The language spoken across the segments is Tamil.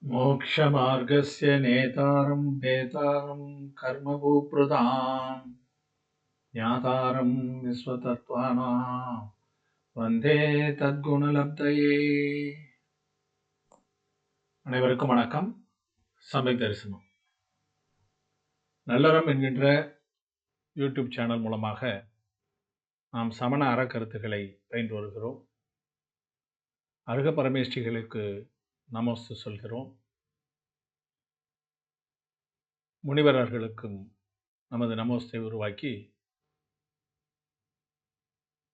मोक्षमार्गस्य नेतारं भेतारं कर्मभूप्रदां ज्ञातारं विश्वतत्त्वानां வந்தே தத்குணலப்தயே. அனைவருக்கும் வணக்கம். சமய தரிசனம் நல்லறம் என்கின்ற யூடியூப் சேனல் மூலமாக நாம் சமண அறக்கருத்துக்களை பயின்று வருகிறோம். அருக பரமேஷ்டிகளுக்கு நமஸ்து சொல்கிறோம். முனிவரர்களுக்கும் நமது நமஸ்தை உருவாக்கி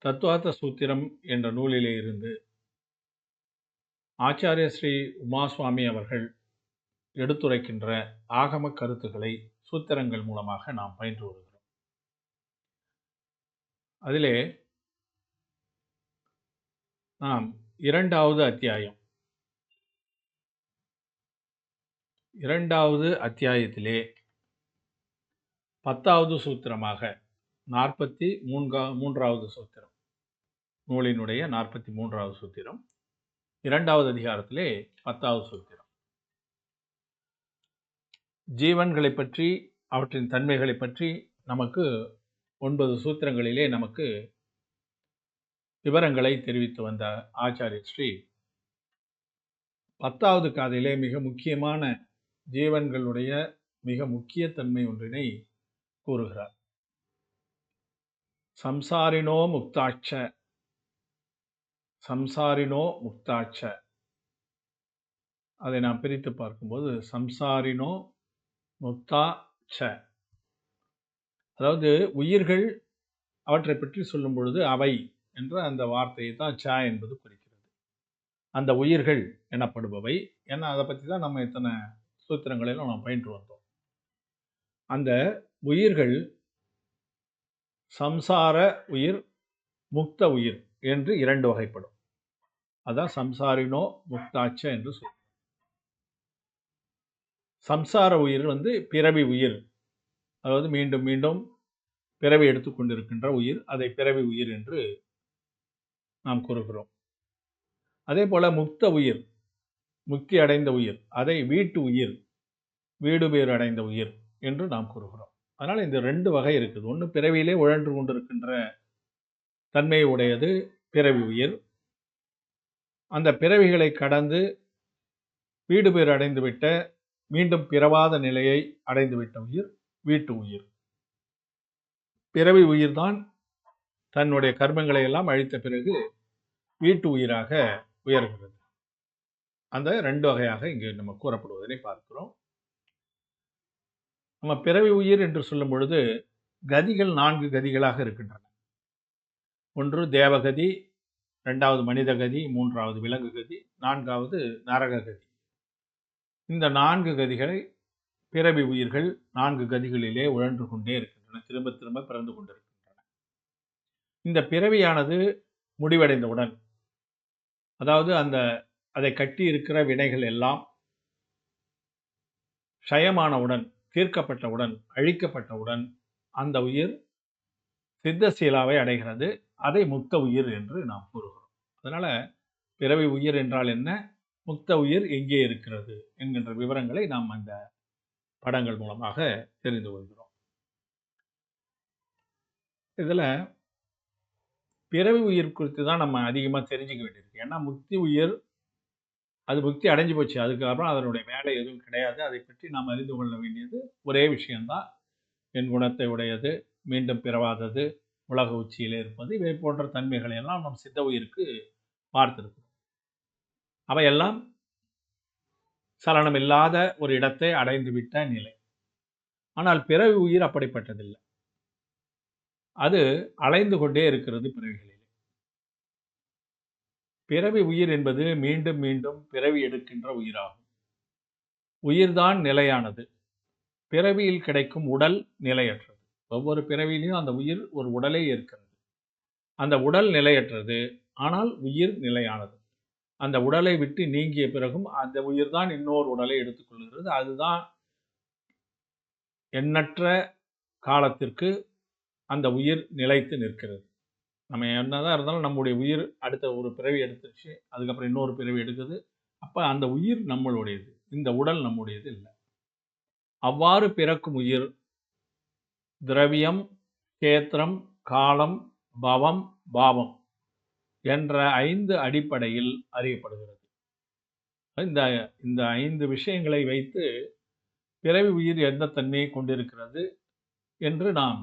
தத்துவார்த்த சூத்திரம் என்ற நூலிலே இருந்து ஆச்சாரிய ஸ்ரீ உமாசுவாமி அவர்கள் எடுத்துரைக்கின்ற ஆகம கருத்துக்களை சூத்திரங்கள் மூலமாக நாம் பயின்று வருகிறோம். அதிலே நாம் இரண்டாவது அத்தியாயத்திலே 10வது சூத்திரமாக 43வது சூத்திரம், நூலினுடைய 43வது சூத்திரம், 2வது அதிகாரத்திலே 10வது சூத்திரம், ஜீவன்களை பற்றி அவற்றின் தன்மைகளை பற்றி நமக்கு 9 சூத்திரங்களிலே நமக்கு விவரங்களை தெரிவித்து வந்த ஆச்சாரிய ஸ்ரீ 10வது காதையிலே மிக முக்கியமான ஜீவன்களுடைய மிக முக்கிய தன்மை ஒன்றினை கூறுகிறார். சம்சாரினோ முக்தாட்ச. அதை நாம் பிரித்து பார்க்கும்போது சம்சாரினோ முக்தாட்ச, அதாவது உயிர்கள் அவற்றை பற்றி சொல்லும் பொழுது அவை என்ற அந்த வார்த்தையை தான் ச என்பது குறிக்கிறது. அந்த உயிர்கள் எனப்படுபவை. ஏன்னா அதை பற்றி தான் நம்ம இத்தனை சூத்திரங்களிலும் நாம் பயின்று வந்தோம். அந்த உயிர்கள் சம்சார உயிர், முக்த உயிர் என்று 2 வகைப்படும். அதான் சம்சாரினோ முக்தாட்ச என்று சொல்லுவோம். சம்சார உயிர் பிறவி உயிர், அதாவது மீண்டும் மீண்டும் பிறவி எடுத்துக்கொண்டிருக்கின்ற உயிர், அதை பிறவி உயிர் என்று நாம் கூறுகிறோம். அதே போல முக்த உயிர், முக்தி அடைந்த உயிர், அதை வீட்டு உயிர், வீடு பேறு அடைந்த உயிர் என்று நாம் கூறுகிறோம். அதனால் இந்த 2 வகை இருக்குது. ஒன்று பிறவியிலே உழன்று கொண்டிருக்கின்ற தன்மை உடையது பிறவி உயிர். அந்த பிறவிகளை கடந்து வீடு பேறு அடைந்துவிட்ட, மீண்டும் பிறவாத நிலையை அடைந்துவிட்ட உயிர் வீட்டு உயிர். பிறவி உயிர்தான் தன்னுடைய கர்மங்களை எல்லாம் அழித்த பிறகு வீட்டு உயிராக உயர்கிறது. அந்த 2 வகையாக இங்கு நம்ம கூறப்படுவதனை பார்க்கிறோம். நம்ம பிறவி உயிர் என்று சொல்லும் பொழுது கதிகள் 4 கதிகளாக இருக்கின்றன. ஒன்று தேவகதி, 2வது மனித கதி, 3வது விலங்கு கதி, 4வது நரக கதி. இந்த 4 கதிகளை பிறவி உயிர்கள் 4 கதிகளிலே உழன்று கொண்டே இருக்கின்றன, திரும்ப திரும்ப பிறந்து கொண்டிருக்கின்றன. இந்த பிறவியானது முடிவடைந்தவுடன், அதாவது அதை கட்டி இருக்கிற வினைகள் எல்லாம் க்ஷயமானவுடன், தீர்க்கப்பட்டவுடன், அழிக்கப்பட்டவுடன் அந்த உயிர் சித்தசீலாவை அடைகிறது. அதை முக்த உயிர் என்று நாம் கூறுகிறோம். அதனால பிறவி உயிர் என்றால் என்ன, முக்த உயிர் எங்கே இருக்கிறது என்கின்ற விவரங்களை நாம் அந்த படங்கள் மூலமாக தெரிந்து கொள்கிறோம். இதுல பிறவி உயிர் குறித்து தான் நம்ம அதிகமாக தெரிஞ்சுக்க வேண்டியிருக்கு. ஏன்னா முக்தி உயிர் அது முக்தி அடைஞ்சு போச்சு, அதுக்கப்புறம் அதனுடைய வேலை எதுவும் கிடையாது. அதை பற்றி நாம் அறிந்து கொள்ள வேண்டியது ஒரே விஷயம்தான், என் குணத்தை உடையது, மீண்டும் பிறவாதது, உலக உச்சியிலே இருப்பது, இவை போன்ற தன்மைகளை எல்லாம் நம் சித்த உயிருக்கு பார்த்திருக்கிறோம். அவையெல்லாம் சலனம் இல்லாத ஒரு இடத்தை அடைந்துவிட்ட நிலை. ஆனால் பிறவி உயிர் அப்படிப்பட்டதில்லை. அது அலைந்து கொண்டே இருக்கிறது பிறவிகளில். பிறவி உயிர் என்பது மீண்டும் மீண்டும் பிறவி எடுக்கின்ற உயிராகும். உயிர்தான் நிலையானது. பிறவியில் கிடைக்கும் உடல் நிலையற்றது. ஒவ்வொரு பிறவியிலையும் அந்த உயிர் ஒரு உடலை ஏற்கிறது. அந்த உடல் நிலையற்றது, ஆனால் உயிர் நிலையானது. அந்த உடலை விட்டு நீங்கிய பிறகும் அந்த உயிர் தான் இன்னொரு உடலை எடுத்துக்கொள்கிறது. அதுதான் எண்ணற்ற காலத்திற்கு அந்த உயிர் நிலைத்து நிற்கிறது. நம்ம என்னதான் இருந்தாலும் நம்முடைய உயிர் அடுத்த ஒரு பிறவி எடுத்துருச்சு, அதுக்கப்புறம் இன்னொரு பிறவி எடுக்குது. அப்போ அந்த உயிர் நம்மளுடையது. இந்த உடல் நம்முடையது இல்லை. அவ்வாறு பிறக்கும் உயிர் திரவியம், கேத்திரம், காலம், பவம், பாவம் என்ற 5 அடிப்படையில் அறியப்படுகிறது. இந்த இந்த 5 விஷயங்களை வைத்து பிறவி உயிர் எந்த தன்மையை கொண்டிருக்கிறது என்று நாம்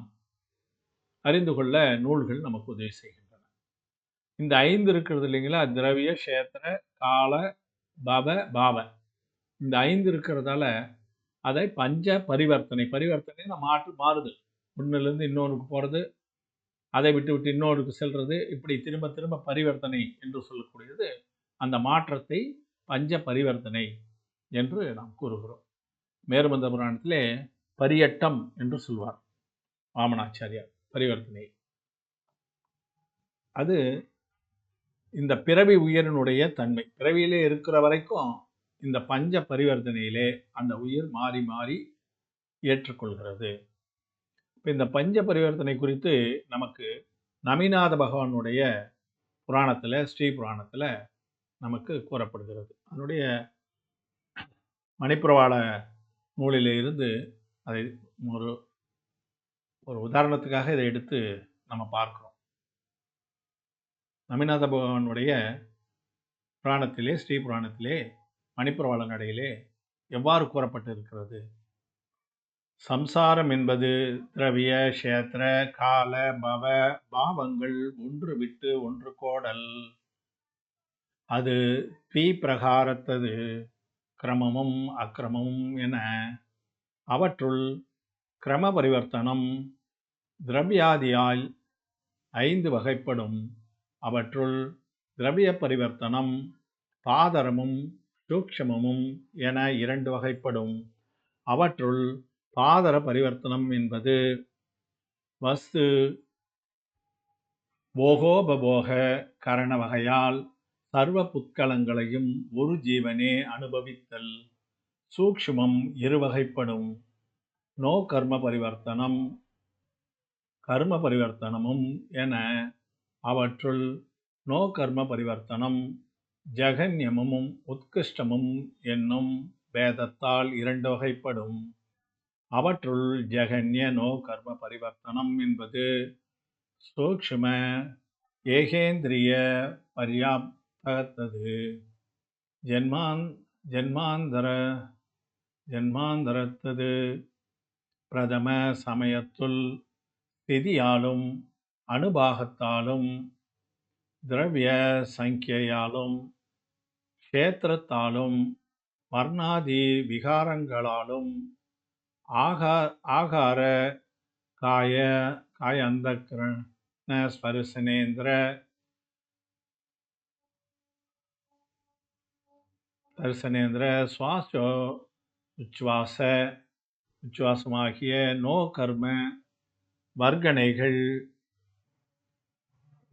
அறிந்து கொள்ள நூல்கள் நமக்கு உதவி செய்கின்றன. இந்த 5 இருக்கிறது இல்லைங்களா? திரவிய, கஷேத்திர, கால, பவ, பாவ. இந்த 5 இருக்கிறதால அதை பஞ்ச பரிவர்த்தனை. பரிவர்த்தனைன்னா மாறுதல். ஒண்ணுலேருந்து இன்னொன்றுக்கு போறது, அதை விட்டு இன்னொருக்கு செல்றது, இப்படி திரும்ப திரும்ப பரிவர்த்தனை என்று சொல்லக்கூடியது அந்த மாற்றத்தை பஞ்ச பரிவர்த்தனை என்று நாம் கூறுகிறோம். மேருமந்த புராணத்திலே பரியட்டம் என்று சொல்வார் வாமனாச்சாரியார் பரிவர்த்தனை. அது இந்த பிறவி உயிரினுடைய தன்மை. பிறவியிலே இருக்கிற வரைக்கும் இந்த பஞ்ச பரிவர்த்தனையிலே அந்த உயிர் மாறி மாறி ஏற்றுக்கொள்கிறது. இந்த பஞ்ச பரிவர்த்தனை குறித்து நமக்கு நமிநாத பகவானுடைய புராணத்தில், ஸ்ரீ புராணத்தில் நமக்கு கூறப்படுகிறது. அதனுடைய மணிப்பிரவாள நூலிலே இருந்து அதை ஒரு ஒரு உதாரணத்துக்காக இதை எடுத்து நம்ம பார்க்கிறோம். நமிநாத பகவானுடைய புராணத்திலே, ஸ்ரீ புராணத்திலே, மணிப்பிரவாள நடையிலே எவ்வாறு கூறப்பட்டிருக்கிறது? சம்சாரம் என்பது திரவிய, கஷேத்திர, கால, பவ, பாவங்கள் ஒன்று விட்டு ஒன்று கோடல். அது பிரகாரத்தது கிரமமும் அக்கிரமமும் என அவற்றுள் கிரம பரிவர்த்தனம் திரவியாதியால் 5 வகைப்படும். அவற்றுள் திரவிய பரிவர்த்தனம் பாதரமும் சூக்ஷமமும் என 2 வகைப்படும். அவற்றுள் பாதர பரிவர்த்தனம் என்பது வஸ்து போகோபபோக கரண வகையால் சர்வ புத்கலங்களையும் ஒரு ஜீவனே அனுபவித்தல். சூக்ஷ்மம் 2 வகைப்படும். நோ கர்ம பரிவர்த்தனம் கர்ம பரிவர்த்தனமும் என அவற்றுள் நோ கர்ம பரிவர்த்தனம் ஜகன்யமும் உத்கிருஷ்டமும் என்னும் வேதத்தால் 2 வகைப்படும். அவற்றுள் ஜகன்ய நோ கர்ம பரிவர்த்தனம் என்பது சூக்ஷ்ம ஏகேந்திரிய பர்யாப்தது ஜென்மாந்தரத்தது பிரதம சமயத்துள் ஸ்திதியாலும் அனுபாகத்தாலும் திரவிய சங்கியாலும் க்ஷேத்திரத்தாலும் வர்ணாதி விகாரங்களாலும் ஆகார காய அந்தக்கரண ஸ்பர்சனேந்திர சுவாசோ உச்சுவாசமாகிய நோ கர்ம வர்க்கணைகள்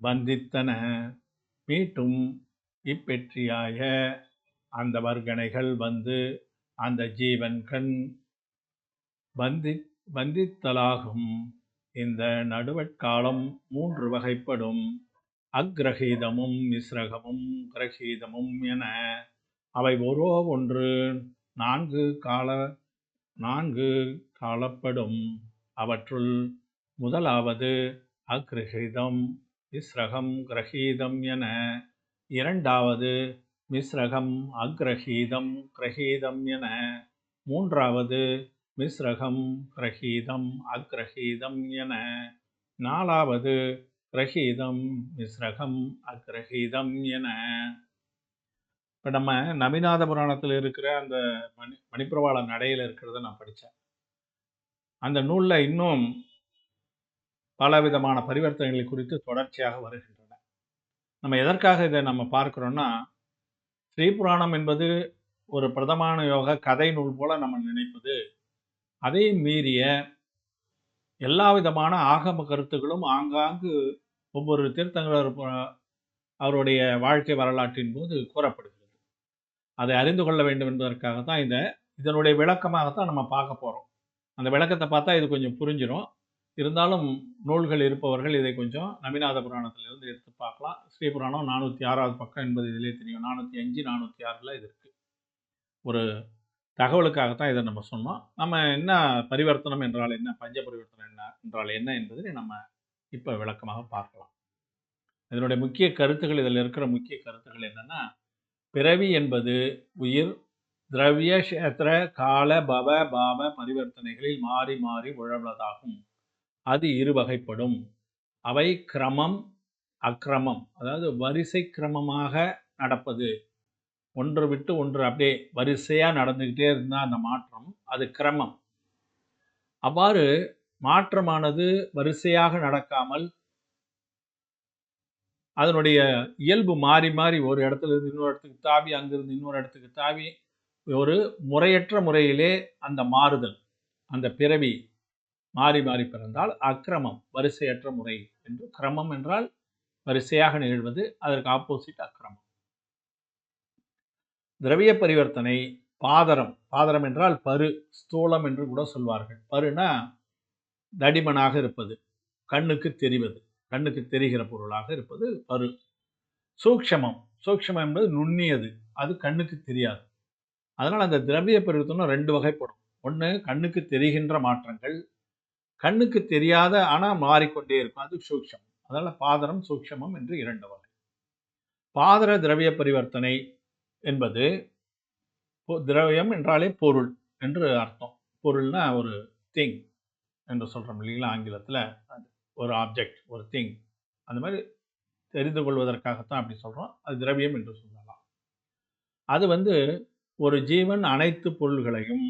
பந்தித்தன. மீட்டும் இப்பெற்றியாய அந்த வர்க்கணைகள் வந்து அந்த ஜீவன் கண் பந்தித்தலாகும். இந்த நடுவட்காலம் 3 வகைப்படும். அக்ரஹீதமும் மிஸ்ரகமும் கிரகீதமும் என அவை ஓரோ ஒன்று 4 காலப்படும். அவற்றுள் முதலாவது அக்ரஹீதம் மிஸ்ரகம் கிரகீதம் என, இரண்டாவது மிஸ்ரகம் அக்ரஹீதம் கிரகீதம் என, மூன்றாவது மிஸ்ரகம் கிரகீதம் அக்ரஹீதம் என, நாலாவது கிரகீதம் மிஸ்ரகம் அக்ரஹீதம் என. இப்போ நம்ம நமிநாத புராணத்தில் இருக்கிற அந்த மணிப்பிரவாள நடையில் இருக்கிறத நான் படித்தேன். அந்த நூலில் இன்னும் பல விதமான பரிவர்த்தனைகளை குறித்து தொடர்ச்சியாக வருகின்றன. நம்ம எதற்காக இதை நம்ம பார்க்குறோன்னா, ஸ்ரீபுராணம் என்பது ஒரு பிரதமான யோக கதை நூல் போல நம்ம நினைப்பது, அதை மீறிய எல்லா விதமான ஆகம கருத்துக்களும் ஆங்காங்கு ஒவ்வொரு தீர்த்தங்கரர் அவருடைய வாழ்க்கை வரலாற்றின் போது கூறப்படுகிறது. அதை அறிந்து கொள்ள வேண்டும் என்பதற்காகத்தான் இதனுடைய விளக்கமாகத்தான் நம்ம பார்க்க போகிறோம். அந்த விளக்கத்தை பார்த்தா இது கொஞ்சம் புரிஞ்சிடும். இருந்தாலும் நூல்கள் இருப்பவர்கள் இதை கொஞ்சம் நமிநாத புராணத்திலிருந்து எடுத்து பார்க்கலாம். ஸ்ரீபுராணம் 406வது பக்கம் என்பது இதிலே தெரியும். 405, 406 இது இருக்குது. ஒரு தகவலுக்காகத்தான் இதை நம்ம சொன்னோம். நம்ம என்ன பரிவர்த்தனம் என்றால் என்ன, பஞ்ச பரிவர்த்தனம் என்ன என்றால் என்ன என்பதை நம்ம இப்போ விளக்கமாக பார்க்கலாம். இதனுடைய முக்கிய கருத்துக்கள், இதில் இருக்கிற முக்கிய கருத்துக்கள் என்னன்னா, பிறவி என்பது உயிர் திரவிய கஷேத்திர கால பவ பாவ பரிவர்த்தனைகளில் மாறி மாறி உழவதாகும். அது இரு வகைப்படும். அவை கிரமம், அக்கிரமம், அதாவது வரிசை கிரமமாக நடப்பது. ஒன்று விட்டு ஒன்று அப்படியே வரிசையா நடந்துகிட்டே இருந்தா அந்த மாற்றம், அது கிரமம். அவ்வாறு மாற்றமானது வரிசையாக நடக்காமல் அதனுடைய இயல்பு மாறி மாறி ஒரு இடத்துல இருந்து இன்னொரு இடத்துக்கு தாவி, அங்கிருந்து இன்னொரு இடத்துக்கு தாவி, ஒரு முறையற்ற முறையிலே அந்த மாறுதல், அந்த பிறவி மாறி மாறி பிறந்தால் அக்கிரமம், வரிசையற்ற முறை என்று. கிரமம் என்றால் வரிசையாக நிகழ்வது, அதற்கு ஆப்போசிட் அக்கிரமம். திரவிய பரிவர்த்தனை பாதரம். பாதரம் என்றால் பரு, ஸ்தூலம் என்று கூட சொல்வார்கள். பருனா தடிமனாக இருப்பது, கண்ணுக்கு தெரிவது, கண்ணுக்கு தெரிகிற பொருளாக இருப்பது பரு. சூக்ஷமம். சூக்ஷமம் என்பது நுண்ணியது, அது கண்ணுக்கு தெரியாது. அதனால் அந்த திரவிய பரிவர்த்தனை 2 வகைப்படும். ஒன்று கண்ணுக்கு தெரிகின்ற மாற்றங்கள், கண்ணுக்கு தெரியாத ஆனால் மாறிக்கொண்டே இருக்கும், அது சூக்ஷமம். அதனால் பாதரம் சூக்ஷமம் என்று 2 வகை. பாதர திரவிய பரிவர்த்தனை என்பது, திரவியம் என்றாலே பொருள் என்று அர்த்தம். பொருள்னா ஒரு திங் என்று சொல்கிறோம் இல்லைங்களா ஆங்கிலத்தில். ஒரு ஆப்ஜெக்ட், ஒரு திங், அந்த மாதிரி தெரிந்து கொள்வதற்காகத்தான் அப்படி சொல்கிறோம். அது திரவியம் என்று சொல்லலாம். அது ஒரு ஜீவன் அனைத்து பொருள்களையும்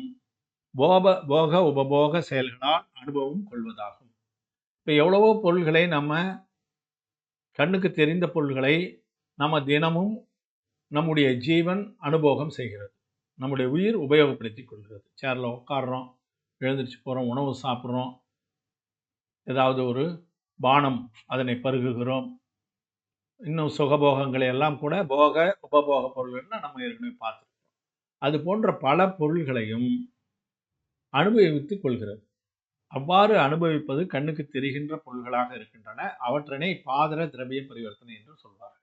போக உபபோக செயல்களால் அனுபவம் கொள்வதாகும். இப்போ எவ்வளவோ பொருள்களை, நம்ம கண்ணுக்கு தெரிந்த பொருள்களை நம்ம தினமும் நம்முடைய ஜீவன் அனுபவம் செய்கிறது, நம்முடைய உயிர் உபயோகப்படுத்தி கொள்கிறது. சேரில் உட்காடுறோம், எழுந்திரிச்சு போகிறோம், உணவு சாப்பிட்றோம், ஏதாவது ஒரு பானம் அதனை பருகுகிறோம், இன்னும் சுகபோகங்களை எல்லாம் கூட போக உபபோக பொருள்கள்னு நம்ம ஏற்கனவே பார்த்துருக்கோம். அது போன்ற பல பொருள்களையும் அனுபவித்துக் கொள்கிறது. அவ்வாறு அனுபவிப்பது கண்ணுக்கு தெரிகின்ற பொருள்களாக இருக்கின்றன. அவற்றினை பாதர திரவிய பரிவர்த்தனை என்று சொல்வார்கள்.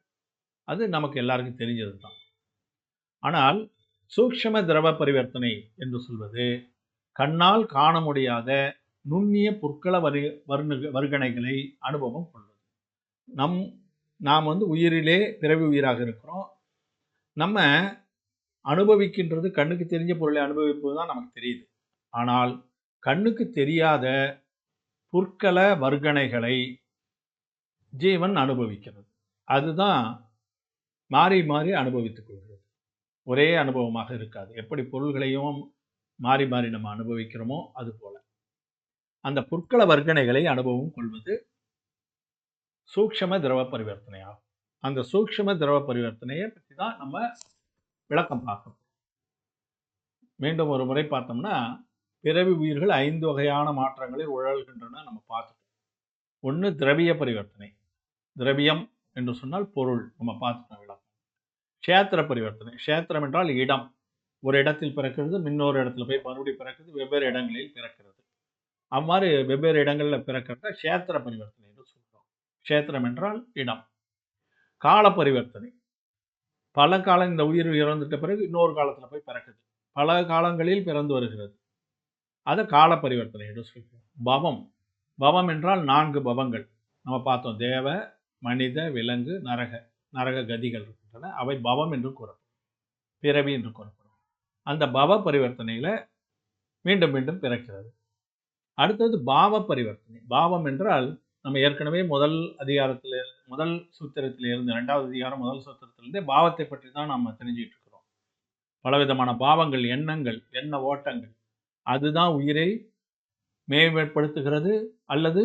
அது நமக்கு எல்லாருக்கும் தெரிஞ்சது தான். ஆனால் சூக்ஷ்ம திரவ பரிவர்த்தனை என்று சொல்வது கண்ணால் காண முடியாத நுண்ணிய புற்கள வருகணைகளை அனுபவம் கொள்வது. நாம் உயிரிலே பிறவி உயிராக இருக்கிறோம். நம்ம அனுபவிக்கின்றது கண்ணுக்கு தெரிஞ்ச பொருளை அனுபவிப்பது தான் நமக்கு தெரியுது. ஆனால் கண்ணுக்கு தெரியாத புற்கள வர்க்கணைகளை ஜீவன் அனுபவிக்கிறது. அதுதான் மாறி மாறி அனுபவித்துக் கொள்கிறது. ஒரே அனுபவமாக இருக்காது. எப்படி பொருள்களையும் மாறி மாறி நம்ம அனுபவிக்கிறோமோ அது போல அந்த புற்கள வர்க்கணைகளை அனுபவம் கொள்வது சூக்ஷ்ம திரவ பரிவர்த்தனை ஆகும். அந்த சூக்ஷ்ம திரவ பரிவர்த்தனையை பற்றி தான் நம்ம விளக்கம் பார்க்கணும். மீண்டும் ஒரு முறை பார்த்தோம்னா, பிறவி உயிர்கள் 5 வகையான மாற்றங்களில் உழல்கின்றன நம்ம பார்த்துட்டோம். ஒன்று திரவிய பரிவர்த்தனை. திரவியம் என்று சொன்னால் பொருள், நம்ம பார்த்துட்டோம் விளக்கம். க்ஷேத்திர பரிவர்த்தனை. க்ஷேத்திரம் என்றால் இடம். ஒரு இடத்தில் பிறக்கிறது, இன்னொரு இடத்துல போய் மறுபடியும் பிறக்கிறது, வெவ்வேறு இடங்களில் பிறக்கிறது. அவ்வாறு வெவ்வேறு இடங்களில் பிறக்கிறத க்ஷேத்திர பரிவர்த்தனை என்று சொல்கிறோம். க்ஷேத்திரம் என்றால் இடம். கால பரிவர்த்தனை. பல காலம் இந்த உயிர் இறந்துட்ட பிறகு இன்னொரு காலத்தில் போய் பிறக்குது, பல காலங்களில் பிறந்து வருகிறது, அதை கால பரிவர்த்தனை என்று சொல்கிறோம். பவம். பவம் என்றால் 4 பவங்கள் நம்ம பார்த்தோம். தேவ, மனித, விலங்கு, நரக கதிகள் இருக்கின்றன. அவை பவம் என்று கூறப்படும், பிறவி என்று கூறப்படும். அந்த பவ பரிவர்த்தனையில் மீண்டும் மீண்டும் பிறக்கிறது. அடுத்தது பாவ பரிவர்த்தனை. பாவம் என்றால் நம்ம ஏற்கனவே முதல் சூத்திரத்திலிருந்து 2வது அதிகாரம் முதல் சூத்திரத்திலிருந்தே பாவத்தை பற்றி தான் நம்ம தெரிஞ்சுக்கிட்டு இருக்கிறோம். பலவிதமான பாவங்கள், எண்ணங்கள், எண்ண ஓட்டங்கள், அதுதான் உயிரை மேன்மைப்படுத்துகிறது அல்லது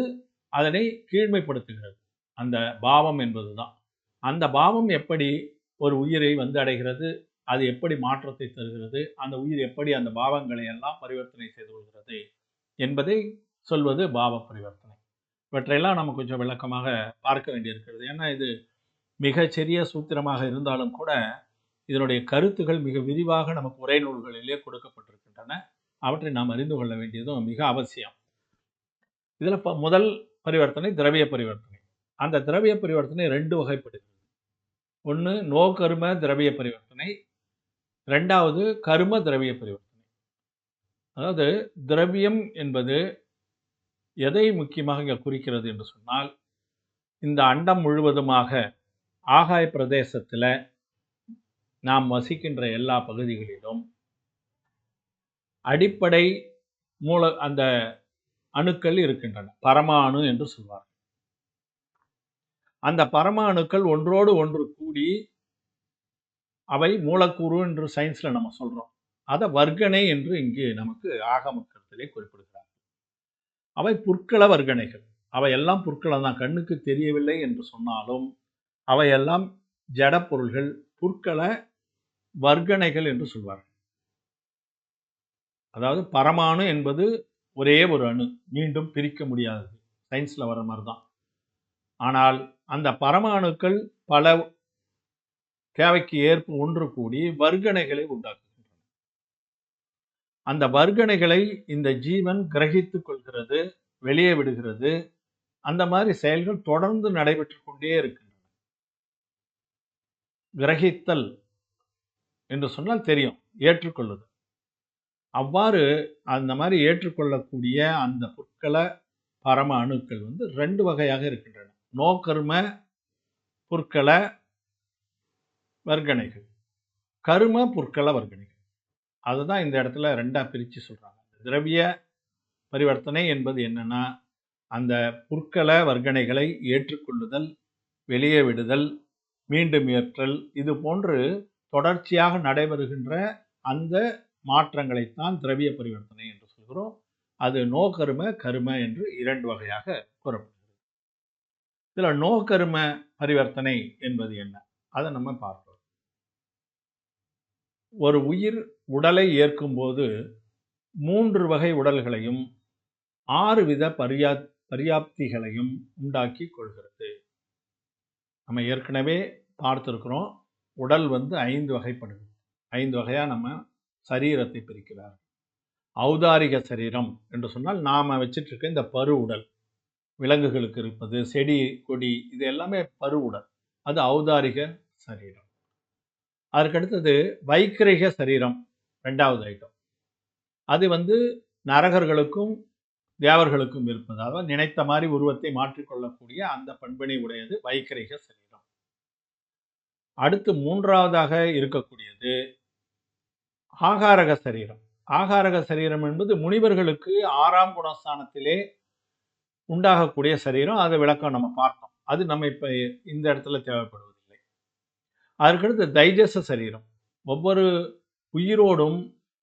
அதனை கீழ்மைப்படுத்துகிறது. அந்த பாவம் என்பது தான். அந்த பாவம் எப்படி ஒரு உயிரை அடைகிறது, அது எப்படி மாற்றத்தை தருகிறது, அந்த உயிர் எப்படி அந்த பாவங்களை எல்லாம் பரிவர்த்தனை செய்து கொள்கிறது என்பதை சொல்வது பாவ பரிவர்த்தனை. இவற்றையெல்லாம் நம்ம கொஞ்சம் விளக்கமாக பார்க்க வேண்டியிருக்கிறது. ஏன்னா இது மிகச்சிறிய சூத்திரமாக இருந்தாலும் கூட இதனுடைய கருத்துகள் மிக விரிவாக நமக்கு உரை நூல்களிலே கொடுக்கப்பட்டிருக்கின்றன. அவற்றை நாம் அறிந்து கொள்ள வேண்டியதும் மிக அவசியம். இதில் முதல் பரிவர்த்தனை திரவிய பரிவர்த்தனை. அந்த திரவிய பரிவர்த்தனை 2 வகைப்படுகிறது. ஒன்று நோ கரும திரவிய பரிவர்த்தனை, 2வது கரும திரவிய பரிவர்த்தனை. அதாவது திரவியம் என்பது எதை முக்கியமாக இங்கே குறிக்கிறது என்று சொன்னால், இந்த அண்டம் முழுவதுமாக ஆகாய பிரதேசத்தில் நாம் வசிக்கின்ற எல்லா பகுதிகளிலும் அடிப்படை அந்த அணுக்கள் இருக்கின்றன. பரமாணு என்று சொல்வார்கள். அந்த பரமாணுக்கள் ஒன்றோடு ஒன்று கூடி அவை மூலக்கூறு என்று சயின்ஸ்ல நம்ம சொல்றோம். அதை வர்க்கணை என்று இங்கு நமக்கு ஆகம கருத்திலே குறிப்பிடுகிறார். அவை புற்கள வர்க்கணைகள். அவையெல்லாம் புற்களம் தான், கண்ணுக்கு தெரியவில்லை என்று சொன்னாலும் அவையெல்லாம் ஜட பொருள்கள், புற்கள வர்க்கணைகள் என்று சொல்வார்கள். அதாவது பரமாணு என்பது ஒரே ஒரு அணு, மீண்டும் பிரிக்க முடியாதது. சயின்ஸ்ல வர மாதிரி தான். ஆனால் அந்த பரமாணுக்கள் பல தேவைக்கு ஏற்ப ஒன்று கூடி வர்க்கணைகளை உண்டாக்குகின்றன. அந்த வர்க்கணைகளை இந்த ஜீவன் கிரகித்துக் கொள்கிறது, வெளியே விடுகிறது. அந்த மாதிரி செயல்கள் தொடர்ந்து நடைபெற்று கொண்டே இருக்கின்றன. கிரகித்தல் என்று சொன்னால் தெரியும், ஏற்றுக்கொள்ளுது. அவ்வாறு அந்த மாதிரி ஏற்றுக்கொள்ளக்கூடிய அந்த புற்கள பரம அணுக்கள் ரெண்டு வகையாக இருக்கின்றன. நோக்கர்ம புற்கள வர்க்கணைகள், கரும புற்கள வர்க்கணைகள். அதுதான் இந்த இடத்துல ரெண்டா பிரித்து சொல்றாங்க. திரவிய பரிவர்த்தனை என்பது என்னன்னா, அந்த புற்கள வர்க்கணைகளை ஏற்றுக்கொள்ளுதல், வெளியே விடுதல், மீண்டும் ஏற்றல், இது போன்று தொடர்ச்சியாக நடைபெறுகின்ற அந்த மாற்றங்களைத்தான் திரவிய பரிவர்த்தனை என்று சொல்கிறோம். அது நோகரும கரும என்று இரண்டு வகையாக கூறப்படுகிறது. இதுல நோகரும பரிவர்த்தனை என்பது என்ன, அதை நம்ம பார்ப்போம். ஒரு உயிர் உடலை ஏற்கும் போது 3 வகை உடல்களையும் 6 வித பரியாப்திகளையும் உண்டாக்கி கொள்கிறது. நம்ம ஏற்கனவே பார்த்திருக்கிறோம். உடல் 5 வகைப்படுது. 5 வகையா நம்ம சரீரத்தை பிரிக்கிறார். ஔதாரிக சரீரம் என்று சொன்னால் நாம வச்சிட்டு இருக்க இந்த பரு உடல், விலங்குகளுக்கு இருப்பது, செடி கொடி, இது எல்லாமே பரு உடல், அது ஔதாரிக சரீரம். அதற்கடுத்தது வைக்கிரக சரீரம், 2வது ஐட்டம். அது நரகர்களுக்கும் தேவர்களுக்கும் இருப்பது, அதாவது நினைத்த மாதிரி உருவத்தை மாற்றிக்கொள்ளக்கூடிய அந்த பண்பினை உடையது வைக்கிரக சரீரம். அடுத்து 3வதாக இருக்கக்கூடியது ஆகாரக சரீரம். ஆகாரக சரீரம் என்பது முனிவர்களுக்கு 6ஆம் குணஸ்தானத்திலே உண்டாகக்கூடிய சரீரம். அதை விளக்கம் நம்ம பார்த்தோம். அது நம்ம இப்ப இந்த இடத்துல தேவைப்படுவதில்லை. அதற்கடுத்து தைஜச சரீரம். ஒவ்வொரு உயிரோடும்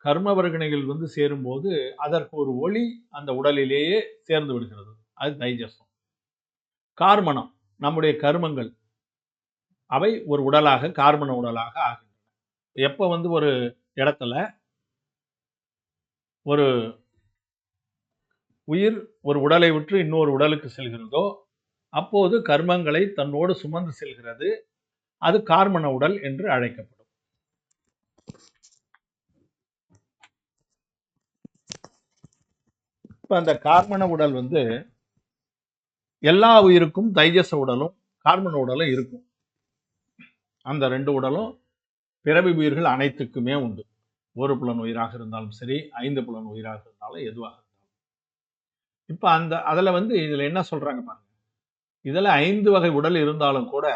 கர்ம வர்க்கணைகள் சேரும்போது அதற்கு ஒரு ஒளி அந்த உடலிலேயே சேர்ந்து விடுகிறது. அது தைஜசம். கார்மணம், நம்முடைய கர்மங்கள், அவை ஒரு உடலாக கார்மண உடலாக ஆகின்றன. எப்ப ஒரு இடத்துல ஒரு உயிர் ஒரு உடலை விட்டு இன்னொரு உடலுக்கு செல்கிறதோ அப்போது கர்மங்களை தன்னோடு சுமந்து செல்கிறது. அது கார்மண உடல் என்று அழைக்கப்படும். இப்ப அந்த கார்மண உடல் எல்லா உயிருக்கும் தைஜச உடலும் கார்மண உடலும் இருக்கும். அந்த 2 உடலும் பிறவி உயிர்கள் அனைத்துக்குமே உண்டு. ஒரு புலன் உயிராக இருந்தாலும் சரி, 5 புலன் உயிராக இருந்தாலும், எதுவாக இருந்தாலும். இப்ப அதுல இதுல என்ன சொல்றாங்க பாருங்க. இதுல 5 வகை உடல் இருந்தாலும் கூட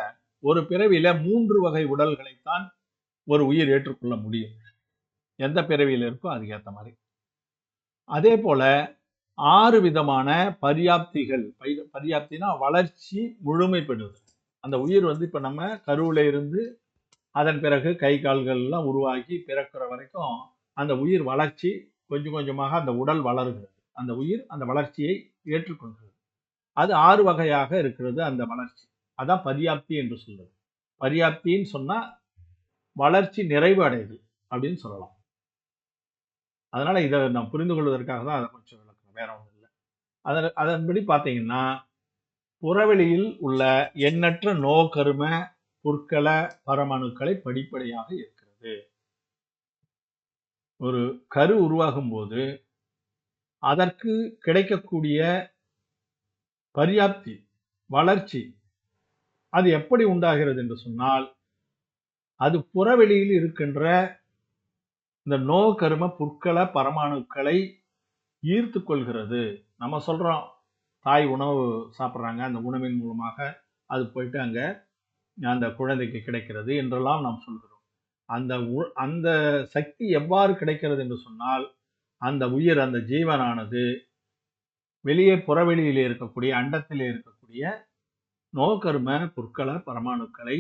ஒரு பிறவியில 3 வகை உடல்களைத்தான் ஒரு உயிர் ஏற்றுக்கொள்ள முடியும். எந்த பிறவியில இருக்கோ அதுக்கு ஏற்ற மாதிரி. அதே போல 6 விதமான பரியாப்திகள். பரியாப்தினா வளர்ச்சி முழுமைப்படுவது. அந்த உயிர் இப்ப நம்ம கருவில இருந்து அதன் பிறகு கை கால்கள் எல்லாம் உருவாகி பிறக்கிற வரைக்கும் அந்த உயிர் வளர்ச்சி கொஞ்சம் கொஞ்சமாக அந்த உடல் வளருகிறது. அந்த உயிர் அந்த வளர்ச்சியை ஏற்றுக்கொள்கிறது. அது 6 வகையாக இருக்கிறது அந்த வளர்ச்சி. அதான் பரியாப்தி என்று சொல்றது. பரியாப்தின்னு சொன்னா வளர்ச்சி நிறைவு அடையுது அப்படின்னு சொல்லலாம். அதனால இதை நாம் புரிந்து கொள்வதற்காக தான் அதை கொஞ்சம் விளக்கணும், வேற ஒன்றும் இல்லை. அதன்படி பார்த்தீங்கன்னா புறவெளியில் உள்ள எண்ணற்ற நோகரும புற்கள பரமணுக்களை படிப்படியாக இருக்கிறது. ஒரு கரு உருவாகும் போது அதற்கு கிடைக்கக்கூடிய பரியாப்தி வளர்ச்சி அது எப்படி உண்டாகிறது என்று சொன்னால், அது புறவெளியில் இருக்கின்ற இந்த நோ கரும புற்கள பரமாணுக்களை ஈர்த்து கொள்கிறது. நம்ம சொல்றோம் தாய் உணவு சாப்பிட்றாங்க, அந்த உணவின் மூலமாக அது போயிட்டு அங்க அந்த குழந்தைக்கு கிடைக்கிறது என்றெல்லாம் நாம் சொல்கிறோம். அந்த சக்தி எவ்வாறு கிடைக்கிறது என்று சொன்னால், அந்த உயிர், அந்த ஜீவனானது வெளியே புறவெளியிலே இருக்கக்கூடிய அண்டத்திலே இருக்கக்கூடிய நோகர்ம புற்கள பரமாணுக்களை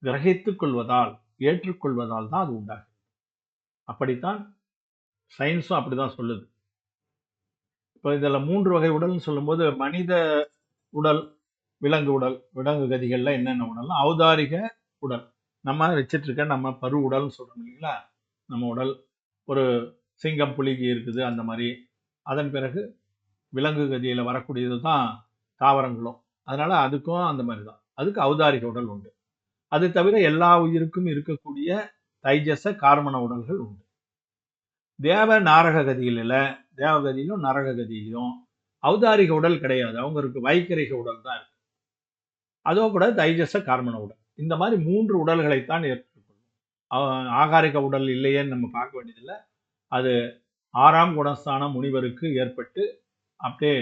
கிரகித்துக் கொள்வதால், ஏற்றுக்கொள்வதால் தான் அது உண்டாகும். அப்படித்தான் சயின்ஸும் அப்படிதான் சொல்லுது. இப்போ இதுல 3 வகை உடல்னு சொல்லும்போது, மனித உடல், விலங்கு உடல், விலங்கு கதிகள்ல என்னென்ன உடல்னா ஔதாரிக உடல், நம்ம வச்சிட்டு இருக்க நம்ம பரு உடல்னு சொல்றோம் இல்லைங்களா, நம்ம உடல் ஒரு சிங்கம் புலிக்கு இருக்குது அந்த மாதிரி. அதன் பிறகு விலங்கு கதியில வரக்கூடியது தான் தாவரங்களும், அதனால அதுக்கும் அந்த மாதிரி தான், அதுக்கு ஔதாரிக உடல் உண்டு. அது தவிர எல்லா உயிருக்கும் இருக்கக்கூடிய தைஜச கார்மண உடல்கள் உண்டு. தேவ நாரக கதியில, தேவகதியிலும் நரக கதியிலும் ஔதாரிக உடல் கிடையாது, அவங்களுக்கு வைக்கரிக உடல் தான் இருக்கு. அதோ கூட தைஜச கார்மண உடல், இந்த மாதிரி 3 உடல்களைத்தான் ஏற்றுக்கொள்ளும். ஆகாரிக உடல் இல்லையேன்னு நம்ம பார்க்க வேண்டியதில்லை. அது 6ஆம் குணஸ்தான முனிவருக்கு ஏற்பட்டு அப்படியே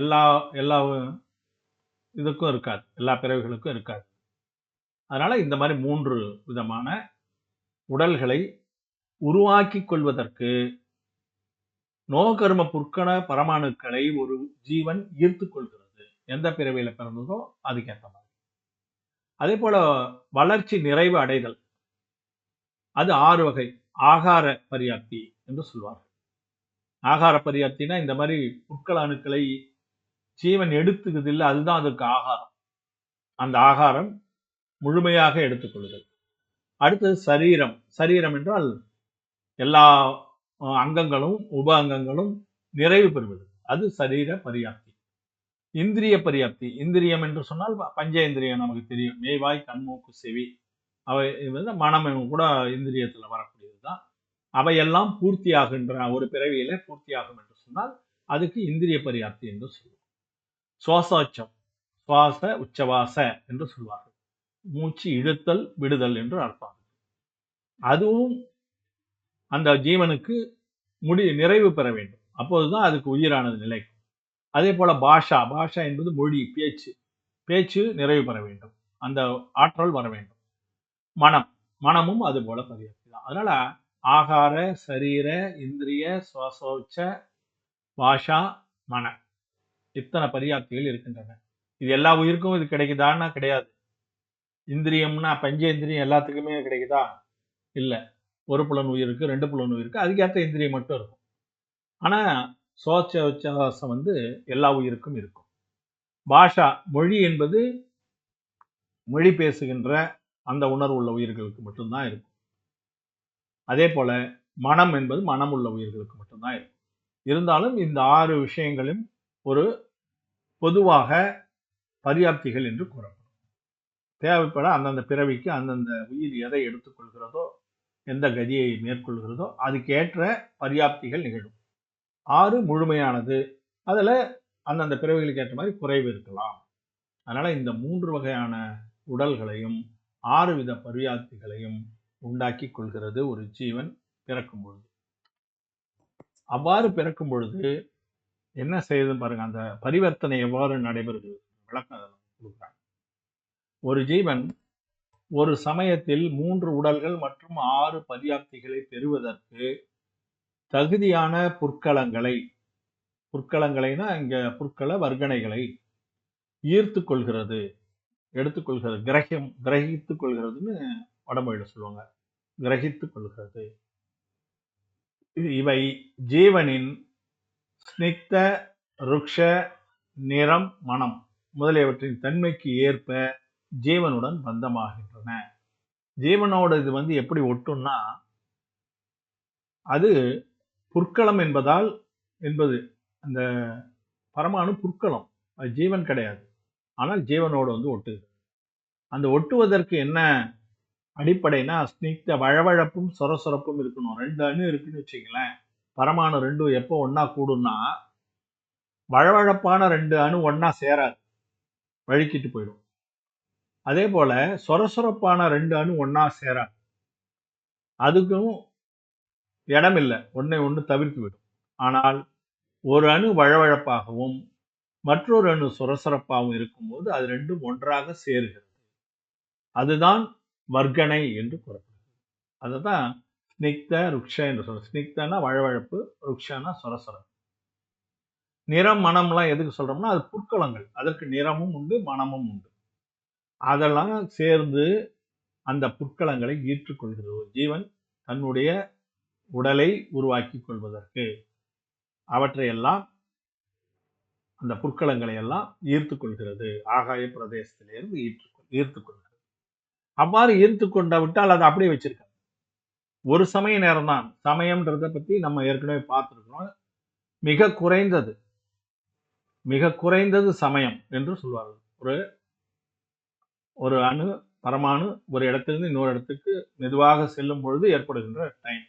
எல்லா எல்லா இதுக்கும் இருக்காது, எல்லா பிறவிகளுக்கும் இருக்காது. அதனால இந்த மாதிரி 3 விதமான உடல்களை உருவாக்கி கொள்வதற்கு நோகர்ம புற்கண பரமாணுக்களை ஒரு ஜீவன் ஈர்த்து கொள்கிறது, எந்த பிறவியில பிறந்ததோ அதுக்கேற்ற மாதிரி. அதே போல வளர்ச்சி நிறைவு அடைதல், அது 6 வகை. ஆகார பரியாப்தி என்று சொல்வார்கள். ஆகார பரியாப்தினா இந்த மாதிரி புற்கள அணுக்களை ஜீவன் எடுத்துக்குது இல்லை, அதுதான் அதுக்கு ஆகாரம். அந்த ஆகாரம் முழுமையாக எடுத்துக்கொள்ளுதல். அடுத்தது சரீரம். சரீரம் என்றால் எல்லா அங்கங்களும் உப அங்கங்களும் நிறைவு பெறுவது, அது சரீர பரியாப்தி. இந்திரிய பரியாப்தி, இந்திரியம் என்று சொன்னால் பஞ்சேந்திரியம் நமக்கு தெரியும், மேய்வாய் கண் மூக்கு செவி, அவை மனம் கூட இந்திரியத்துல வரக்கூடியது தான். அவையெல்லாம் பூர்த்தியாகின்ற ஒரு பிறவியில பூர்த்தியாகும் என்று சொன்னால் அதுக்கு இந்திரிய பரியாப்தி என்று சொல்லுவோம். சுவாசோச்சம், சுவாச உச்சவாச என்று சொல்வார்கள், மூச்சு இழுத்தல் விடுதல் என்று அர்த்தம். அதுவும் அந்த ஜீவனுக்கு நிறைவு பெற வேண்டும், அப்போதுதான் அதுக்கு உயிரானது நிலைக்கும். அதே போல பாஷா, பாஷா என்பது மொழி, பேச்சு, பேச்சு நிறைவு பெற வேண்டும், அந்த ஆற்றல் வர வேண்டும். மனம், மனமும் அது போல பரியாப்தி தான். அதனால ஆகார, சரீர, இந்திரிய, சுவாசோச்ச, பாஷா, மன, இத்தனை பரியாப்திகள் இருக்கின்றன. இது எல்லா உயிருக்கும் இது கிடைக்குதான்னா கிடையாது. இந்திரியம்னா பஞ்சேந்திரியம் எல்லாத்துக்குமே கிடைக்குதா? இல்ல. ஒரு புலன் உயிருக்கு, 2 புலன் உயிருக்கு, அதுக்கேற்ற இந்திரியம் மட்டும் இருக்கும். ஆனா சோச்ச உச்சவாசம் எல்லா உயிருக்கும் இருக்கும். பாஷா, மொழி என்பது மொழி பேசுகின்ற அந்த உணர்வு உள்ள உயிர்களுக்கு மட்டும்தான் இருக்கும். அதே போல மனம் என்பது மனம் உள்ள உயிர்களுக்கு மட்டும்தான் இருக்கும். இருந்தாலும் இந்த 6 விஷயங்களும் ஒரு பொதுவாக பரியாப்திகள் என்று கூறப்படும். தேவைப்பட அந்தந்த பிறவிக்கு அந்தந்த உயிர் எதை எடுத்துக்கொள்கிறதோ, எந்த கதியை மேற்கொள்கிறதோ அதுக்கேற்ற பரியாப்திகள் நிகழும். 6 முழுமையானது, அதுல அந்தந்த பிறவிகளுக்கு ஏற்ற மாதிரி குறைவு இருக்கலாம். அதனால இந்த 3 வகையான உடல்களையும் 6 வித பரியாப்திகளையும் உண்டாக்கி கொள்கிறது ஒரு ஜீவன் பிறக்கும் பொழுது. அவ்வாறு பிறக்கும் பொழுது என்ன செய்யுதுன்னு பாருங்க, அந்த பரிவர்த்தனை எவ்வாறு நடைபெறுது விளக்கம் கொடுக்குறாங்க. ஒரு ஜீவன் ஒரு சமயத்தில் 3 உடல்கள் மற்றும் 6 பரியாப்திகளை பெறுவதற்கு தகுதியான புற்களங்களைனா இங்க புற்கள வர்க்கணைகளை ஈர்த்து கொள்கிறது, எடுத்துக்கொள்கிறது, கிரகித்துக் கொள்கிறதுன்னு வடமொழியில சொல்லுவாங்க, கிரகித்துக் கொள்கிறது. இவை ஜீவனின் ஸ்னிக்த, ருக்ஷ, நிறம், மனம் முதலியவற்றின் தன்மைக்கு ஏற்ப ஜீவனுடன் பந்தமாகின்றன. ஜீவனோட இது எப்படி ஒட்டும்னா, அது புற்களம் என்பது அந்த பரமாணு புற்களம், அது ஜீவன் கிடையாது, ஆனால் ஜீவனோடு ஒட்டுது. அந்த ஒட்டுவதற்கு என்ன அடிப்படைனா, ஸ்னிக்த வழவழப்பும் சொரசொரப்பும் இருக்கணும். 2 அணு இருக்குன்னு வச்சுங்களேன், பரமாணு 2 எப்போ ஒன்னா கூடும்னா, வழவழப்பான 2 அணு ஒன்னா சேராது, வழுக்கிட்டு போயிடும். அதே போல சொரசொரப்பான 2 அணு ஒன்னா சேராது, அதுக்கும் இடம் இல்லை, ஒன்றை ஒன்று தவிர்த்து விடும். ஆனால் ஒரு அணு வழவழப்பாகவும் மற்றொரு அணு சுரசுரப்பாகவும் இருக்கும்போது அது ரெண்டும் ஒன்றாக சேருகிறது. அதுதான் வர்க்கணை என்று கூறப்படுகிறது. அதுதான் ஸ்னிக்த ருக்ஷ என்று சொல்றோம். ஸ்னிக்தனா வழவழப்பு, ருக்ஷனா சுரசுரம். நிறம் மனம்லாம் எதுக்கு சொல்றோம்னா அது புற்களங்கள், அதற்கு நிறமும் உண்டு மனமும் உண்டு. அதெல்லாம் சேர்ந்து அந்த புற்களங்களை ஈற்றுக்கொள்கிறது. ஒரு ஜீவன் தன்னுடைய உடலை உருவாக்கி கொள்வதற்கு அவற்றையெல்லாம் அந்த புற்களங்களை எல்லாம் ஈர்த்து கொள்கிறது. ஆகாய பிரதேசத்திலிருந்து ஈர்த்து கொள்கிறது. அவ்வாறு ஈர்த்து கொண்ட விட்டால் அதை அப்படியே வச்சிருக்காங்க. ஒரு சமய நேரம் தான். சமயம்ன்றத பத்தி நம்ம ஏற்கனவே பார்த்துருக்கோம். மிக குறைந்தது சமயம் என்று சொல்வார்கள். ஒரு அணு பரமாணு ஒரு இடத்திலிருந்து இன்னொரு இடத்துக்கு மெதுவாக செல்லும் பொழுது ஏற்படுகின்ற டைம்.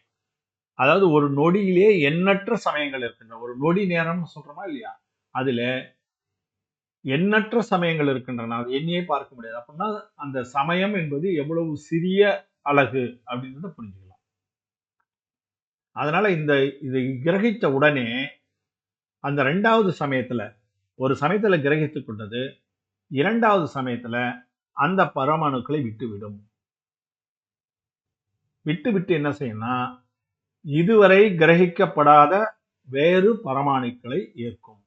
அதாவது ஒரு நொடியிலே எண்ணற்ற சமயங்கள் இருக்கின்றன. ஒரு நொடி நேரம்னு சொல்றோமா இல்லையா, அதுல எண்ணற்ற சமயங்கள் இருக்கின்றன. அது எண்ணியே பார்க்க முடியாது. அப்படின்னா அந்த சமயம் என்பது எவ்வளவு சிறிய அலகு அப்படின்றத புரிஞ்சுக்கலாம். அதனால இதை கிரகித்த உடனே அந்த 2வது சமயத்துல, ஒரு சமயத்துல கிரகித்துக் கொண்டது 2வது சமயத்துல அந்த பரமாணுக்களை விட்டுவிடும். விட்டு என்ன செய்யும்னா இதுவரை கிரகிக்கப்படாத வேறு பரமாணுக்களை ஏற்கும்.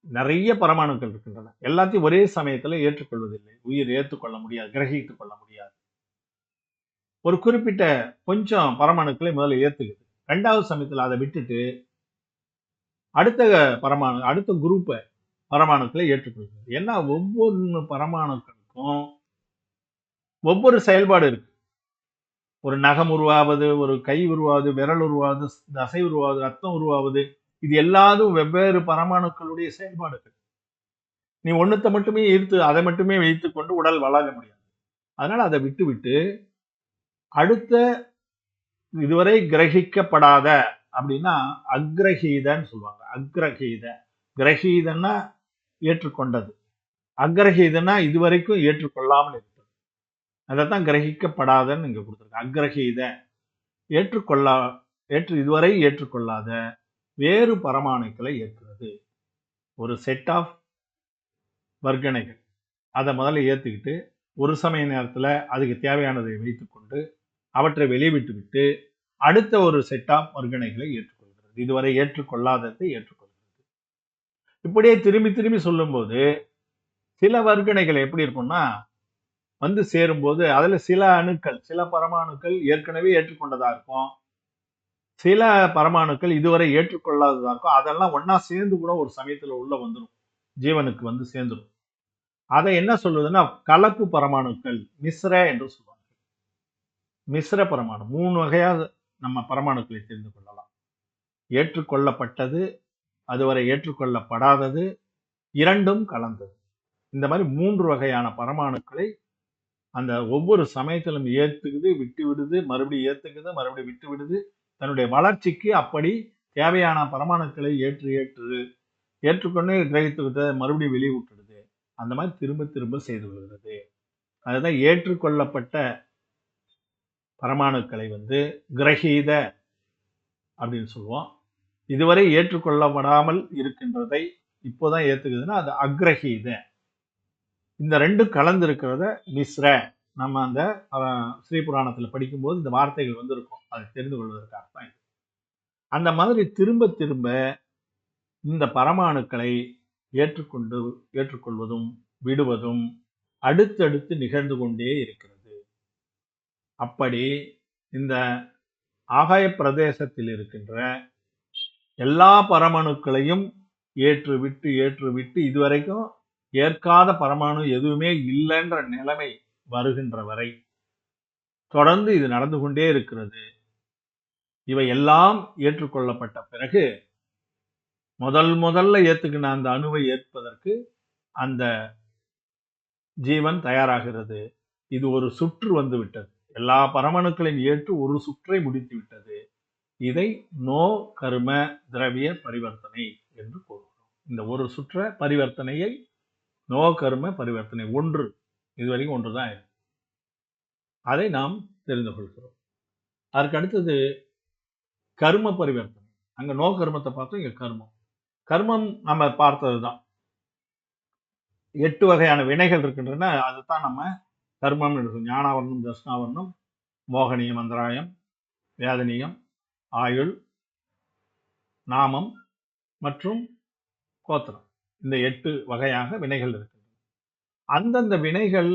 நிறைய பரமாணுக்கள் இருக்கின்றன. எல்லாத்தையும் ஒரே சமயத்துல ஏற்றுக்கொள்வதில்லை. உயிர் ஏற்றுக்கொள்ள முடியாது, கிரகித்துக் கொள்ள முடியாது. ஒரு குறிப்பிட்ட கொஞ்சம் பரமாணுக்களை முதல்ல ஏத்துக்குது. 2வது சமயத்துல அதை விட்டுட்டு அடுத்த குரூப்பை பரமாணுக்களை ஏற்றுக்கொள்கிறது. ஏன்னா ஒவ்வொரு பரமாணுக்களுக்கும் ஒவ்வொரு செயல்பாடு இருக்கு. ஒரு நகம் உருவாவது, ஒரு கை உருவாவது, விரல் உருவாவது, தசை உருவாவது, ரத்தம் உருவாவது, இது எல்லாரும் வெவ்வேறு பரமாணுக்களுடைய செயல்பாடுகள். நீ ஒண்ணுத்தை மட்டுமே ஈர்த்து அதை மட்டுமே வைத்துக் கொண்டு உடல் வளர முடியாது. அதனால அதை விட்டு அடுத்த இதுவரை கிரகிக்கப்படாத அப்படின்னா அக்ரஹீதன்னு சொல்லுவாங்க. கிரகீதன்னா ஏற்றுக்கொண்டது, அக்ரஹீதன்னா இதுவரைக்கும் ஏற்றுக்கொள்ளாமல் இருப்பது. அதைத்தான் கிரகிக்கப்படாதன்னு இங்க கொடுத்துருக்க. அக்ரஹீத இதுவரை ஏற்றுக்கொள்ளாத வேறு பரமாணுக்களை ஏற்கிறது. ஒரு செட் ஆஃப் வர்க்கணைகள் அதை முதல்ல ஏத்துக்கிட்டு ஒரு சமய நேரத்துல அதுக்கு தேவையானதை வைத்துக்கொண்டு அவற்றை வெளிவிட்டு விட்டு அடுத்த ஒரு செட் ஆஃப் வர்க்கணைகளை ஏற்றுக்கொள்கிறது. இதுவரை ஏற்றுக்கொள்ளாததை ஏற்றுக்கொள்கிறது. இப்படியே திரும்பி சொல்லும்போது சில வர்க்கணைகள் எப்படி இருக்கும்னா வந்து சேரும்போது அதுல சில பரமாணுக்கள் ஏற்கனவே ஏற்றுக்கொண்டதா இருக்கும், சில பரமாணுக்கள் இதுவரை ஏற்றுக்கொள்ளாததா இருக்கும். அதெல்லாம் ஒன்னா சேர்ந்து கூட ஒரு சமயத்துல உள்ள வந்துடும், ஜீவனுக்கு வந்து சேர்ந்துடும். அதை என்ன சொல்வதுன்னா கலப்பு பரமாணுக்கள், மிஸ்ர என்று சொல்லுவாங்க. மிஸ்ர பரமாணு 3 வகையாக நம்ம பரமாணுக்களை தெரிந்து கொள்ளலாம். ஏற்றுக்கொள்ளப்பட்டது, அதுவரை ஏற்றுக்கொள்ளப்படாதது, இரண்டும் கலந்தது. இந்த மாதிரி 3 வகையான பரமாணுக்களை அந்த ஒவ்வொரு சமயத்திலும் ஏத்துக்குது, விட்டு விடுது, மறுபடியும் ஏத்துக்குது, மறுபடியும் விட்டு விடுது. தன்னுடைய வளர்ச்சிக்கு அப்படி தேவையான பரமாணுக்களை ஏற்றுக்கொண்டு கிரகித்து மறுபடியும் வெளியே விட்டுடுது. அந்த மாதிரி திரும்ப செய்து கொள்கிறது. அதுதான் ஏற்றுக்கொள்ளப்பட்ட பரமாணுக்களை வந்து கிரகீத அப்படின்னு சொல்லுவோம். இதுவரை ஏற்றுக்கொள்ளப்படாமல் இருக்கின்றதை இப்போதான் ஏத்துக்குதுன்னா அது அக்ரஹீத. இந்த 2 கலந்து இருக்கிறத மிஸ்ர. நம்ம அந்த ஸ்ரீ புராணத்துல படிக்கும்போது இந்த வார்த்தைகள் வந்து இருக்கும், அதை தெரிந்து கொள்வதற்காக தான். அந்த மாதிரி திரும்ப இந்த பரமாணுக்களை ஏற்றுக்கொள்வதும் விடுவதும் அடுத்தடுத்து நிகழ்ந்து கொண்டே இருக்கிறது. அப்படி இந்த ஆகாய பிரதேசத்தில் இருக்கின்ற எல்லா பரமாணுக்களையும் ஏற்று விட்டு இதுவரைக்கும் ஏற்காத பரமாணு எதுவுமே இல்லைன்ற நிலைமை வருகின்ற வரை தொடர்ந்து இது நடந்து கொண்டே இருக்கிறது. இவை எல்லாம் ஏற்றுக்கொள்ளப்பட்ட பிறகு முதல்ல ஏத்துக்கின அந்த அணுவை ஏற்பதற்கு அந்த ஜீவன் தயாராகிறது. இது ஒரு சுற்று வந்து விட்டது. எல்லா பரமாணுக்களையும் ஏற்று ஒரு சுற்றை முடித்து விட்டது. இதை நோ கர்ம திரவிய பரிவர்த்தனை என்று கூறுகிறோம். இந்த ஒரு சுற்ற பரிவர்த்தனையை நோ கர்ம பரிவர்த்தனை, ஒன்று, இதுவரைக்கும் ஒன்றுதான் இருக்கு. அதை நாம் தெரிந்து கொள்கிறோம். அதற்கு அடுத்தது கர்ம பரிவர்த்தனை. அங்க நோ கர்மத்தை பார்த்தோம், இங்க கர்மம். கர்மம் நம்ம பார்த்தது தான். 8 வகையான வினைகள் இருக்கின்றன. அதுதான் நம்ம கர்மம் எடுக்கும். ஞானாவரணம், தர்ஷனாவரணம், மோகனியம், மந்திராயம், வேதனியம், ஆயுள், நாமம் மற்றும் கோத்திரம். இந்த 8 வகையாக வினைகள் இருக்கின்றன. அந்தந்த வினைகள்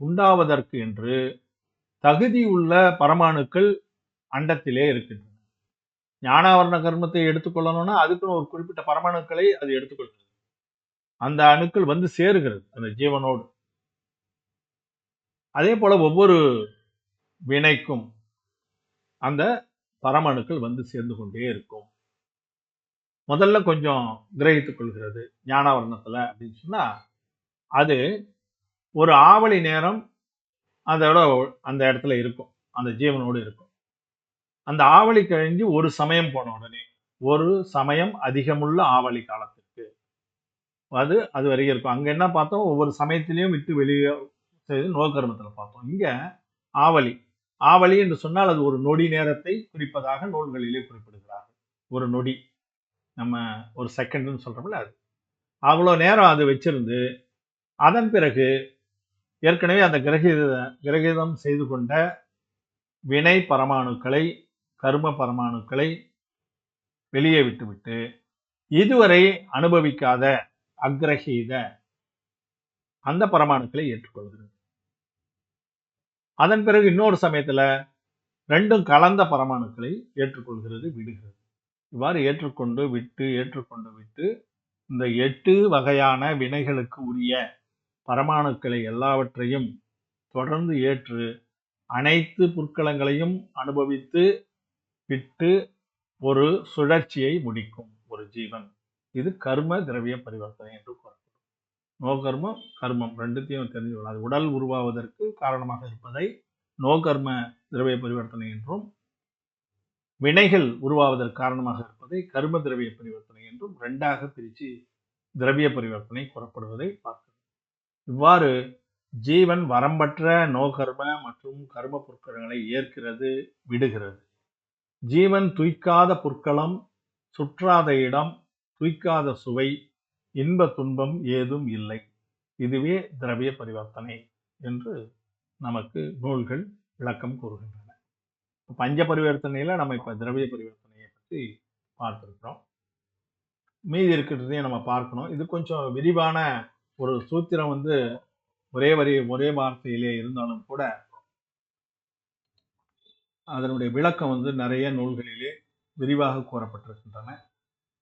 உண்டாவதற்கு என்று தகுதி உள்ள பரமாணுக்கள் அண்டத்திலே இருக்கின்றன. ஞானாவரண கர்மத்தை எடுத்துக்கொள்ளணும்னா அதுக்குன்னு ஒரு குறிப்பிட்ட பரமாணுக்களை அது எடுத்துக்கொள்கிறது. அந்த அணுக்கள் வந்து சேருகிறது அந்த ஜீவனோடு. அதே போல ஒவ்வொரு வினைக்கும் அந்த பரமாணுக்கள் வந்து சேர்ந்து கொண்டே இருக்கும். முதல்ல கொஞ்சம் கிரகித்துக் கொள்கிறது ஞானாவரணத்துல அப்படின்னு சொன்னா, அது ஒரு ஆவலி நேரம் அதோட அந்த இடத்துல இருக்கும், அந்த ஜீவனோடு இருக்கும். அந்த ஆவலி கழிஞ்சு ஒரு சமயம் போன உடனே, ஒரு சமயம் அதிகமுள்ள ஆவலி காலத்திற்கு அது வரைக்கும் இருக்கும். அங்க என்ன பார்த்தோம், ஒவ்வொரு சமயத்திலையும் விட்டு வெளியே செய்து நோக்கர்மத்துல பார்த்தோம். இங்க ஆவலி ஆவலி என்று சொன்னால் அது ஒரு நொடி நேரத்தை குறிப்பதாக நூல்களிலே குறிப்பிடுகிறார்கள். ஒரு நொடி, நம்ம ஒரு செகண்ட்னு சொல்றோம்ல, அது அவ்வளோ நேரம் அது வச்சிருந்து அதன் பிறகு ஏற்கனவே அந்த கிரகிதம் செய்து கொண்ட வினை பரமாணுக்களை, கர்ம பரமாணுக்களை வெளியே விட்டுவிட்டு இதுவரை அனுபவிக்காத அக்ரஹீத அந்த பரமாணுக்களை ஏற்றுக்கொள்கிறது. அதன் பிறகு இன்னொரு சமயத்துல ரெண்டும் கலந்த பரமாணுக்களை ஏற்றுக்கொள்கிறது, விடுகிறது. இவ்வாறு ஏற்றுக்கொண்டு விட்டு இந்த 8 வகையான வினைகளுக்கு உரிய பரமாணுக்களை எல்லாவற்றையும் தொடர்ந்து ஏற்று அனைத்து புற்களங்களையும் அனுபவித்து விட்டு ஒரு சுழற்சியை முடிக்கும் ஒரு ஜீவன். இது கர்ம திரவிய பரிவர்த்தனை என்று கூறப்படும். நோகர்மம், கர்மம் ரெண்டுத்தையும் தெரிஞ்சுக்கணும். அது உடல் உருவாவதற்கு காரணமாக இருப்பதை நோகர்ம திரவிய பரிவர்த்தனை என்றும், வினைகள் உருவாவதற்கு காரணமாக இருப்பதை கர்ம திரவிய பரிவர்த்தனை என்றும் ரெண்டாக பிரித்து திரவிய பரிவர்த்தனை கூறப்படுவதை பார்க்கிறோம். இவ்வாறு ஜீவன் வரம்பற்ற நோகர்ம மற்றும் கர்ம பொருட்களை ஏற்கிறது, விடுகிறது. ஜீவன் துய்க்காத பொற்களம், சுற்றாத இடம், துய்க்காத சுவை, இன்ப துன்பம் ஏதும் இல்லை. இதுவே திரவிய பரிவர்த்தனை என்று நமக்கு நூல்கள் விளக்கம் கூறுகின்றன. பஞ்ச பரிவர்த்தனையில நம்ம இப்ப திரவிய பரிவர்த்தனையை பற்றி பார்த்திருக்கிறோம். மீதி இருக்கிறதையும் நம்ம பார்க்கணும். இது கொஞ்சம் விரிவான ஒரு சூத்திரம், வந்து ஒரே வார்த்தையிலே இருந்தாலும் கூட அதனுடைய விளக்கம் வந்து நிறைய நூல்களிலே விரிவாக கூறப்பட்டிருக்கின்றன.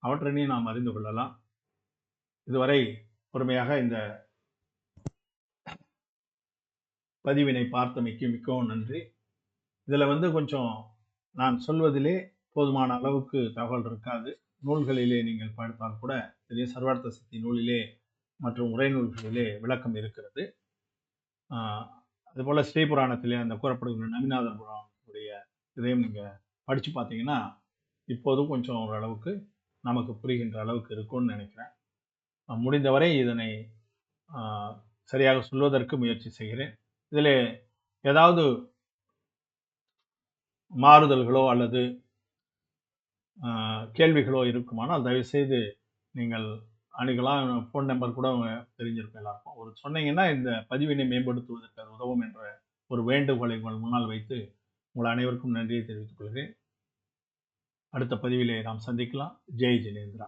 அவற்றையும் நாம் அறிந்து கொள்ளலாம். இதுவரை பொறுமையாக இந்த பதிவினை பார்த்தமைக்கு மிகவும் நன்றி. இதுல வந்து கொஞ்சம் நான் சொல்வதிலே போதுமான அளவுக்கு தகவல் இருக்காது. நூல்களிலே நீங்கள் பார்த்தால் கூட பெரிய சர்வார்த்த சித்தி நூலிலே மற்றும் உரை நூல்களிலே விளக்கம் இருக்கிறது. அதுபோல ஸ்ரீபுராணத்திலே அந்த கூறப்படுகிற நவீனாதர் புராணத்துடைய இதையும் நீங்க படிச்சு பார்த்தீங்கன்னா இப்போதும் கொஞ்சம் ஓரளவுக்கு நமக்கு புரிகின்ற அளவுக்கு இருக்கும்னு நினைக்கிறேன். முடிந்தவரை இதனை சரியாக சொல்வதற்கு முயற்சி செய்கிறேன். இதில் ஏதாவது மாறுதல்களோ அல்லது கேள்விகளோ இருக்குமானால் தயவுசெய்து நீங்கள் அணுகலாம். ஃபோன் நம்பர் கூட தெரிஞ்சிருக்கும் எல்லாருக்கும். ஒரு சொன்னீங்கன்னா இந்த பதிவினை மேம்படுத்துவதற்கு அது உதவும் என்ற ஒரு வேண்டுகோளை உங்கள் முன்னால் வைத்து உங்கள் அனைவருக்கும் நன்றியை தெரிவித்துக் கொள்கிறேன். அடுத்த பதிவிலே நாம் சந்திக்கலாம். ஜெய் ஜினேந்திரா.